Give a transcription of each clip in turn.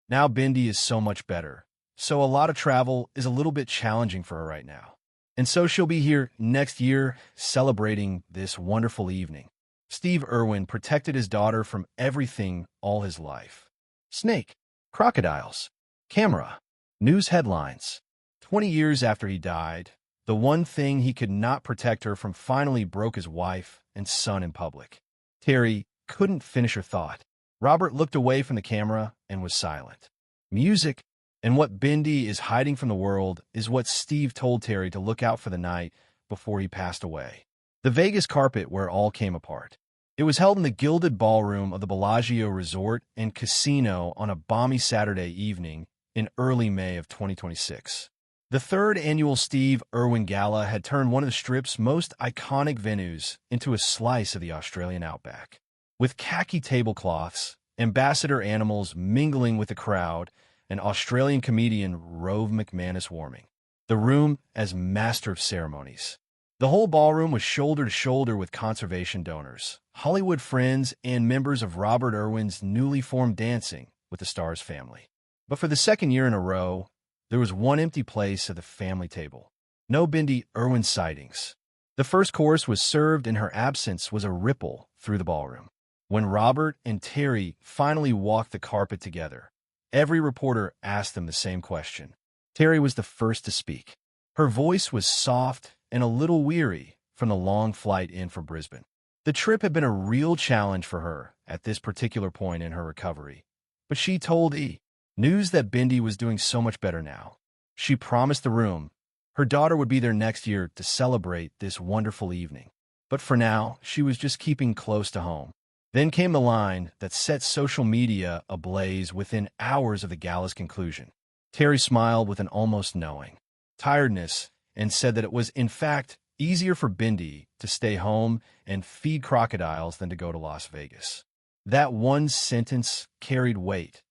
Now Bindi is so much better. So a lot of travel is a little bit challenging for her right now. And so she'll be here next year celebrating this wonderful evening. Steve Irwin protected his daughter from everything all his life. Snake, crocodiles, camera, news headlines. 20 years after he died, the one thing he could not protect her from finally broke his wife and son in public. Terri couldn't finish her thought. Robert looked away from the camera and was silent. Music and what Bindi is hiding from the world is what Steve told Terri to look out for the night before he passed away. The Vegas carpet where all came apart. It was held in the gilded ballroom of the Bellagio Resort and Casino on a balmy Saturday evening in early May of 2026. The third annual Steve Irwin Gala had turned one of the Strip's most iconic venues into a slice of the Australian outback. With khaki tablecloths, ambassador animals mingling with the crowd, and Australian comedian Rove McManus warming the room as master of ceremonies. The whole ballroom was shoulder to shoulder with conservation donors, Hollywood friends, and members of Robert Irwin's newly formed Dancing with the Stars family. But for the second year in a row, there was one empty place at the family table. No Bindi Irwin sightings. The first course was served, and her absence was a ripple through the ballroom. When Robert and Terri finally walked the carpet together, every reporter asked them the same question. Terri was the first to speak. Her voice was soft and a little weary from the long flight in from Brisbane. The trip had been a real challenge for her at this particular point in her recovery. But she told News that Bindi was doing so much better now. She promised the room her daughter would be there next year to celebrate this wonderful evening. But for now, she was just keeping close to home. Then came the line that set social media ablaze within hours of the gala's conclusion. Terri smiled with an almost knowing tiredness and said that it was, in fact, easier for Bindi to stay home and feed crocodiles than to go to Las Vegas. That one sentence carried weight,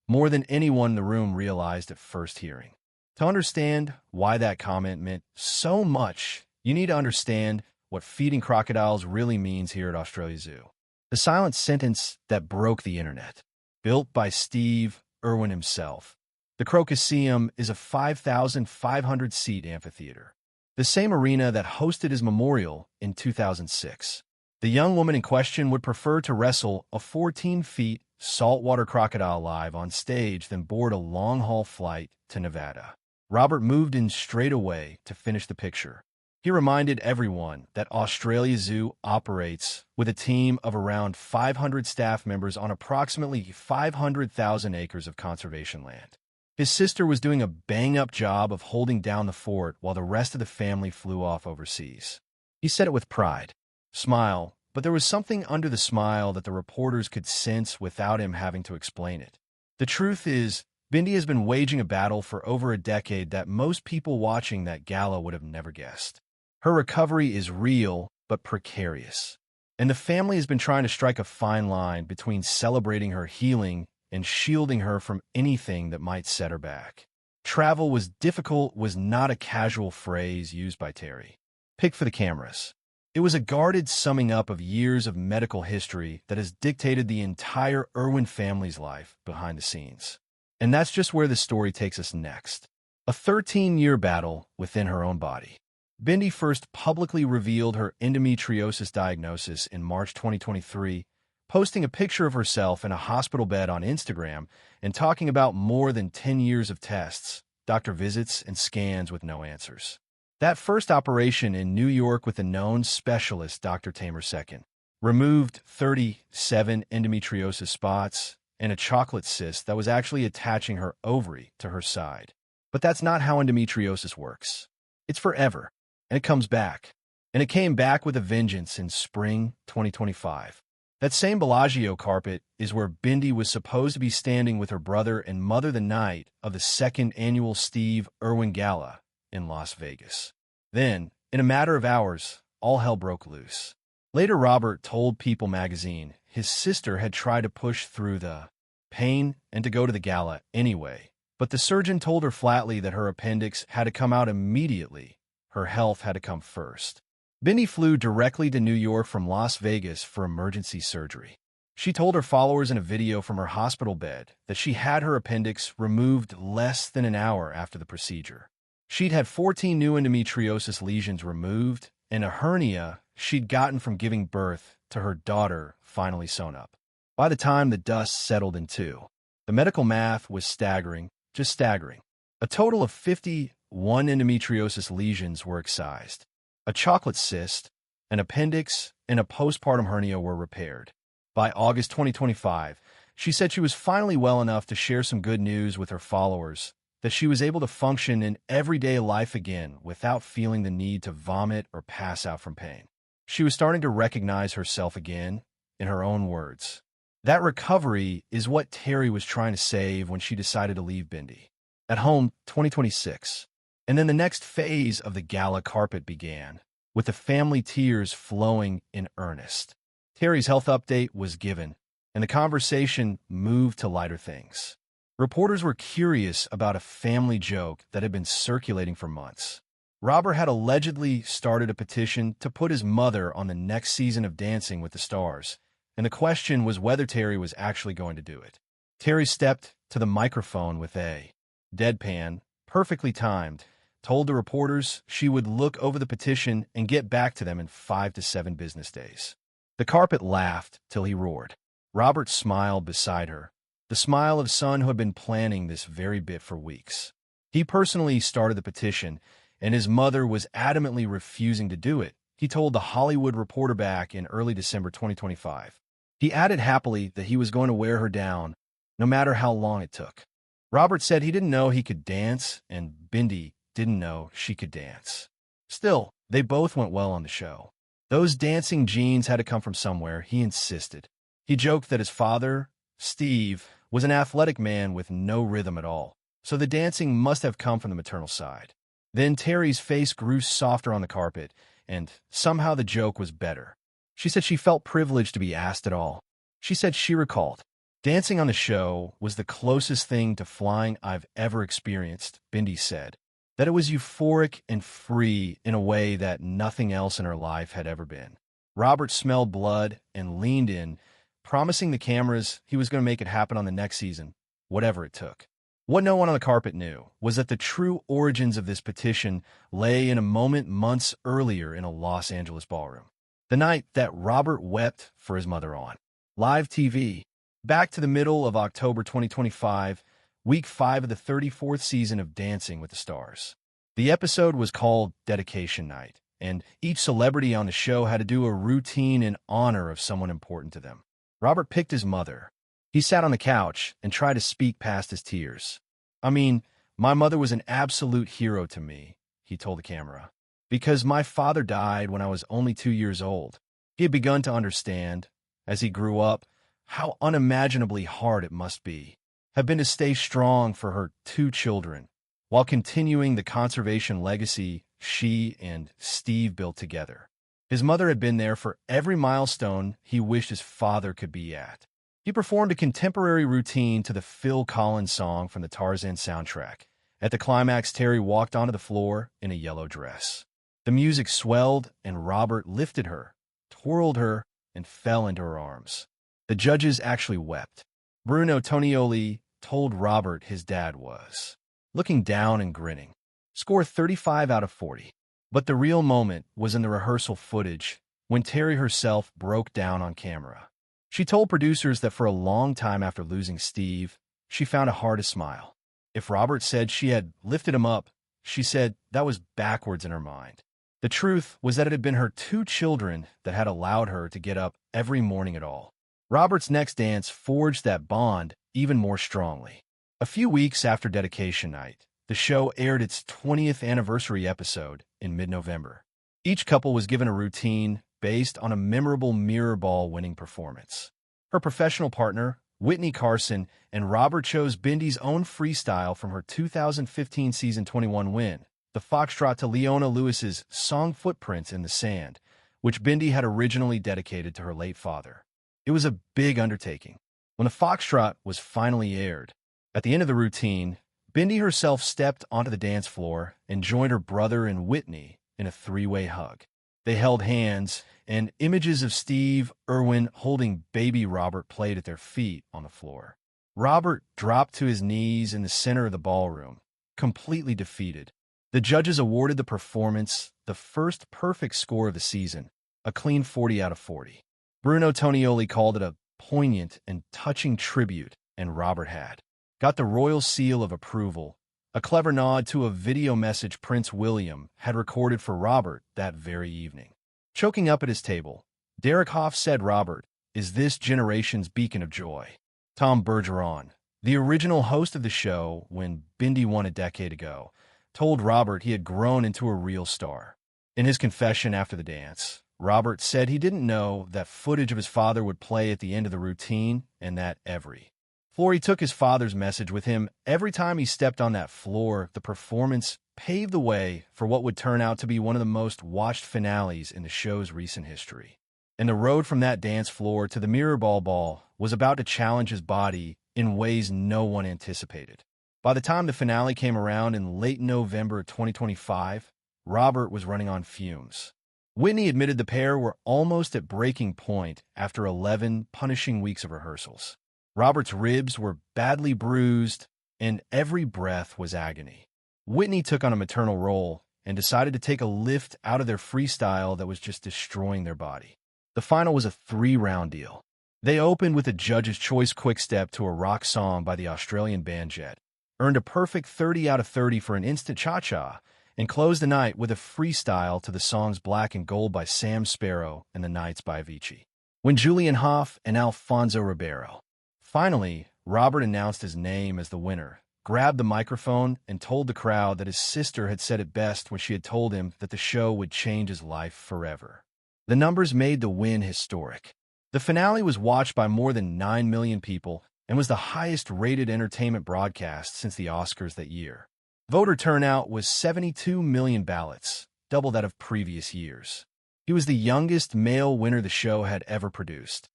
more than anyone in the room realized at first hearing. To understand why that comment meant so much, you need to understand what feeding crocodiles really means here at Australia Zoo. The silent sentence that broke the internet. Built by Steve Irwin himself, the Crocoseum is a 5,500-seat amphitheater, the same arena that hosted his memorial in 2006. The young woman in question would prefer to wrestle a 14-feet saltwater crocodile live on stage than board a long-haul flight to Nevada. Robert moved in straight away to finish the picture. He reminded everyone that Australia Zoo operates with a team of around 500 staff members on approximately 500,000 acres of conservation land. His sister was doing a bang-up job of holding down the fort while the rest of the family flew off overseas. He said it with pride. Smile, but there was something under the smile that the reporters could sense without him having to explain it. The truth is, Bindi has been waging a battle for over a decade that most people watching that gala would have never guessed. Her recovery is real, but precarious. And the family has been trying to strike a fine line between celebrating her healing and shielding her from anything that might set her back. Travel was difficult was not a casual phrase used by Terri. Pick for the cameras. It was a guarded summing up of years of medical history that has dictated the entire Irwin family's life behind the scenes. And that's just where the story takes us next. A 13-year battle within her own body. Bindi first publicly revealed her endometriosis diagnosis in March 2023, posting a picture of herself in a hospital bed on Instagram and talking about more than 10 years of tests, doctor visits, and scans with no answers. That first operation in New York with a known specialist, Dr. Tamer II, removed 37 endometriosis spots and a chocolate cyst that was actually attaching her ovary to her side. But that's not how endometriosis works. It's forever, and it comes back. And it came back with a vengeance in spring 2025. That same Bellagio carpet is where Bindi was supposed to be standing with her brother and mother the night of the second annual Steve Irwin Gala in Las Vegas. Then, in a matter of hours, all hell broke loose. Later, Robert told People magazine his sister had tried to push through the pain and to go to the gala anyway, but the surgeon told her flatly that her appendix had to come out immediately. Her health had to come first. Bindi flew directly to New York from Las Vegas for emergency surgery. She told her followers in a video from her hospital bed that she had her appendix removed less than an hour after the procedure. She'd had 14 new endometriosis lesions removed and a hernia she'd gotten from giving birth to her daughter finally sewn up. By the time the dust settled in two, the medical math was staggering, just staggering. A total of 51 endometriosis lesions were excised. A chocolate cyst, an appendix, and a postpartum hernia were repaired. By August 2025, she said she was finally well enough to share some good news with her followers, that she was able to function in everyday life again without feeling the need to vomit or pass out from pain. She was starting to recognize herself again, in her own words. That recovery is what Terri was trying to save when she decided to leave Bindi. At home, 2026. And then the next phase of the gala carpet began, with the family tears flowing in earnest. Terri's health update was given, and the conversation moved to lighter things. Reporters were curious about a family joke that had been circulating for months. Robert had allegedly started a petition to put his mother on the next season of Dancing with the Stars, and the question was whether Terri was actually going to do it. Terri stepped to the microphone with a deadpan, perfectly timed, told the reporters she would look over the petition and get back to them in 5 to 7 business days. The carpet laughed till he roared. Robert smiled beside her, the smile of son who had been planning this very bit for weeks. He personally started the petition, and his mother was adamantly refusing to do it, he told the Hollywood Reporter back in early December 2025. He added happily that he was going to wear her down, no matter how long it took. Robert said he didn't know he could dance, and Bindi didn't know she could dance. Still, they both went well on the show. Those dancing genes had to come from somewhere, he insisted. He joked that his father, Steve, was an athletic man with no rhythm at all, so the dancing must have come from the maternal side. Then Terri's face grew softer on the carpet, and somehow the joke was better. She said she felt privileged to be asked at all. She said she recalled, "Dancing on the show was the closest thing to flying I've ever experienced," Bindi said. That it was euphoric and free in a way that nothing else in her life had ever been. Robert smelled blood and leaned in, promising the cameras he was going to make it happen on the next season, whatever it took. What no one on the carpet knew was that the true origins of this petition lay in a moment months earlier in a Los Angeles ballroom. The night that Robert wept for his mother on live TV. Back to the middle of October 2025, Week 5 of the 34th season of Dancing with the Stars. The episode was called Dedication Night, and each celebrity on the show had to do a routine in honor of someone important to them. Robert picked his mother. He sat on the couch and tried to speak past his tears. "I mean, my mother was an absolute hero to me," he told the camera, "because my father died when I was only 2 years old." He had begun to understand, as he grew up, how unimaginably hard it must be have been to stay strong for her 2 children, while continuing the conservation legacy she and Steve built together. His mother had been there for every milestone he wished his father could be at. He performed a contemporary routine to the Phil Collins song from the Tarzan soundtrack. At the climax, Terri walked onto the floor in a yellow dress. The music swelled, and Robert lifted her, twirled her, and fell into her arms. The judges actually wept. Bruno Tonioli told Robert his dad was looking down and grinning. Score 35 out of 40. But the real moment was in the rehearsal footage, when Terri herself broke down on camera. She told producers that for a long time after losing Steve, she found it hard to smile. If Robert said she had lifted him up, she said that was backwards in her mind. The truth was that it had been her 2 children that had allowed her to get up every morning at all. Robert's next dance forged that bond even more strongly. A few weeks after Dedication Night, the show aired its 20th anniversary episode in mid-November. Each couple was given a routine based on a memorable mirror ball winning performance. Her professional partner, Whitney Carson, and Robert chose Bindi's own freestyle from her 2015 season 21 win, the foxtrot to Leona Lewis's song Footprints in the Sand, which Bindi had originally dedicated to her late father. It was a big undertaking. When the foxtrot was finally aired, at the end of the routine, Bindi herself stepped onto the dance floor and joined her brother and Whitney in a 3-way hug. They held hands, and images of Steve Irwin holding baby Robert played at their feet on the floor. Robert dropped to his knees in the center of the ballroom, completely defeated. The judges awarded the performance the first perfect score of the season, a clean 40 out of 40. Bruno Tonioli called it a poignant and touching tribute, and Robert had got the royal seal of approval, a clever nod to a video message Prince William had recorded for Robert that very evening. Choking up at his table, Derek Hoff said Robert is this generation's beacon of joy. Tom Bergeron, the original host of the show when Bindi won a decade ago, told Robert he had grown into a real star. In his confession after the dance, Robert said he didn't know that footage of his father would play at the end of the routine and that every floor he took his father's message with him. Every time he stepped on that floor, the performance paved the way for what would turn out to be one of the most watched finales in the show's recent history. And the road from that dance floor to the mirror ball was about to challenge his body in ways no one anticipated. By the time the finale came around in late November 2025, Robert was running on fumes. Whitney admitted the pair were almost at breaking point after 11 punishing weeks of rehearsals. Robert's ribs were badly bruised, and every breath was agony. Whitney took on a maternal role and decided to take a lift out of their freestyle that was just destroying their body. The final was a 3-round deal. They opened with a judge's choice quick-step to a rock song by the Australian band Jet, earned a perfect 30 out of 30 for an instant cha-cha, and closed the night with a freestyle to the songs Black and Gold by Sam Sparrow and The Nights by Avicii. When Julian Hough and Alfonso Ribeiro finally, Robert announced his name as the winner, grabbed the microphone, and told the crowd that his sister had said it best when she had told him that the show would change his life forever. The numbers made the win historic. The finale was watched by more than 9 million people and was the highest-rated entertainment broadcast since the Oscars that year. Voter turnout was 72 million ballots, double that of previous years. He was the youngest male winner the show had ever produced.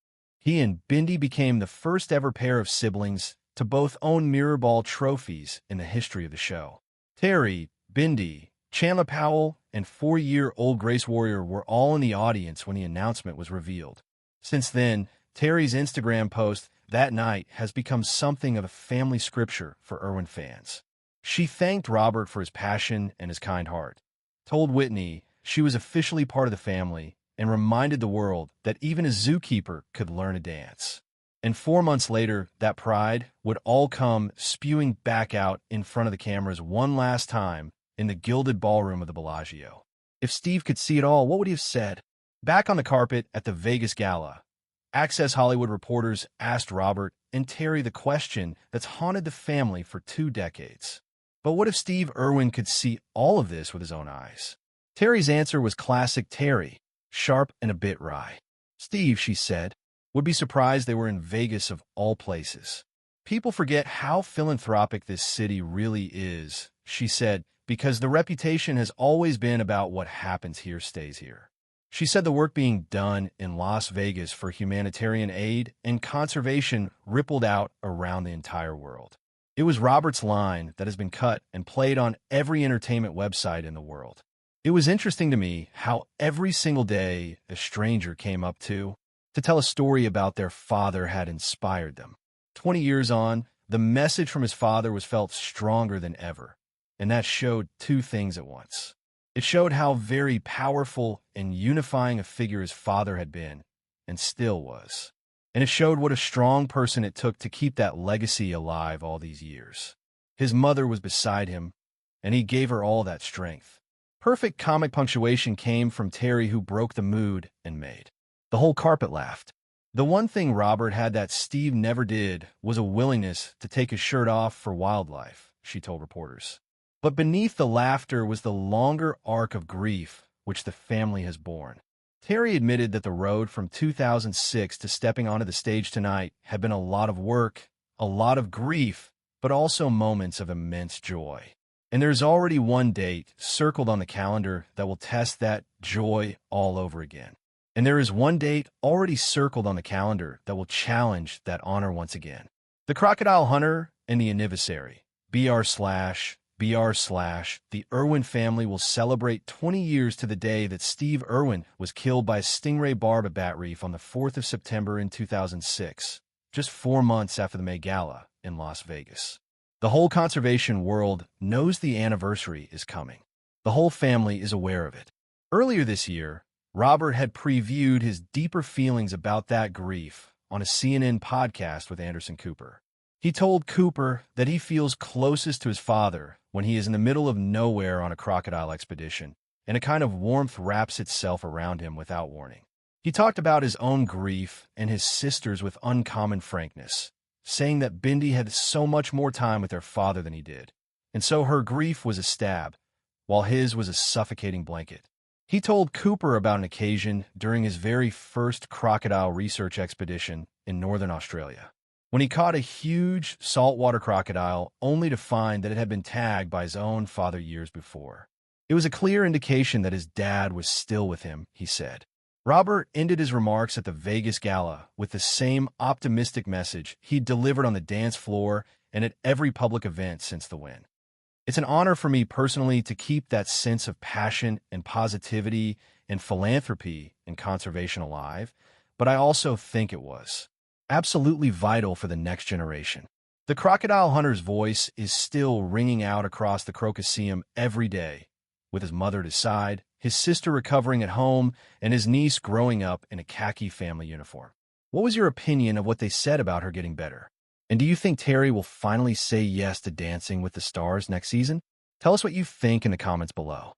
He and Bindi became the first-ever pair of siblings to both own mirror ball trophies in the history of the show. Terri, Bindi, Chandler Powell, and 4-year-old Grace Warrior were all in the audience when the announcement was revealed. Since then, Terri's Instagram post that night has become something of a family scripture for Irwin fans. She thanked Robert for his passion and his kind heart, told Whitney she was officially part of the family, and reminded the world that even a zookeeper could learn a dance. And 4 months later, that pride would all come spewing back out in front of the cameras one last time in the gilded ballroom of the Bellagio. If Steve could see it all, what would he have said? Back on the carpet at the Vegas Gala, Access Hollywood reporters asked Robert and Terri the question that's haunted the family for 2 decades. But what if Steve Irwin could see all of this with his own eyes? Terri's answer was classic Terri, sharp and a bit wry. Steve, she said, would be surprised they were in Vegas of all places. People forget how philanthropic this city really is, she said, because the reputation has always been about what happens here stays here. She said the work being done in Las Vegas for humanitarian aid and conservation rippled out around the entire world. It was Robert's line that has been cut and played on every entertainment website in the world. It was interesting to me how every single day a stranger came up to tell a story about their father had inspired them. 20 years on, the message from his father was felt stronger than ever, and that showed 2 things at once. It showed how very powerful and unifying a figure his father had been, and still was. And it showed what a strong person it took to keep that legacy alive all these years. His mother was beside him, and he gave her all that strength. Perfect comic punctuation came from Terri, who broke the mood and made the whole carpet laughed. The one thing Robert had that Steve never did was a willingness to take his shirt off for wildlife, she told reporters. But beneath the laughter was the longer arc of grief which the family has borne. Terri admitted that the road from 2006 to stepping onto the stage tonight had been a lot of work, a lot of grief, but also moments of immense joy. And there's already one date circled on the calendar that will test that joy all over again. And there is one date already circled on the calendar that will challenge that honor once again. The Crocodile Hunter and the Anniversary, BR/BR The Irwin family will celebrate 20 years to the day that Steve Irwin was killed by a stingray barb at Bat Reef on the 4th of September in 2006, just 4 months after the May Gala in Las Vegas. The whole conservation world knows the anniversary is coming. The whole family is aware of it. Earlier this year, Robert had previewed his deeper feelings about that grief on a CNN podcast with Anderson Cooper. He told Cooper that he feels closest to his father when he is in the middle of nowhere on a crocodile expedition, and a kind of warmth wraps itself around him without warning. He talked about his own grief and his sister's with uncommon frankness, saying that Bindi had so much more time with their father than he did, and so her grief was a stab, while his was a suffocating blanket. He told Cooper about an occasion during his very first crocodile research expedition in northern Australia, when he caught a huge saltwater crocodile only to find that it had been tagged by his own father years before. It was a clear indication that his dad was still with him, he said. Robert ended his remarks at the Vegas Gala with the same optimistic message he'd delivered on the dance floor and at every public event since the win. It's an honor for me personally to keep that sense of passion and positivity and philanthropy and conservation alive, but I also think it was absolutely vital for the next generation. The crocodile hunter's voice is still ringing out across the Crocoseum every day, with his mother at his side, his sister recovering at home, and his niece growing up in a khaki family uniform. What was your opinion of what they said about her getting better? And do you think Terri will finally say yes to Dancing with the Stars next season? Tell us what you think in the comments below.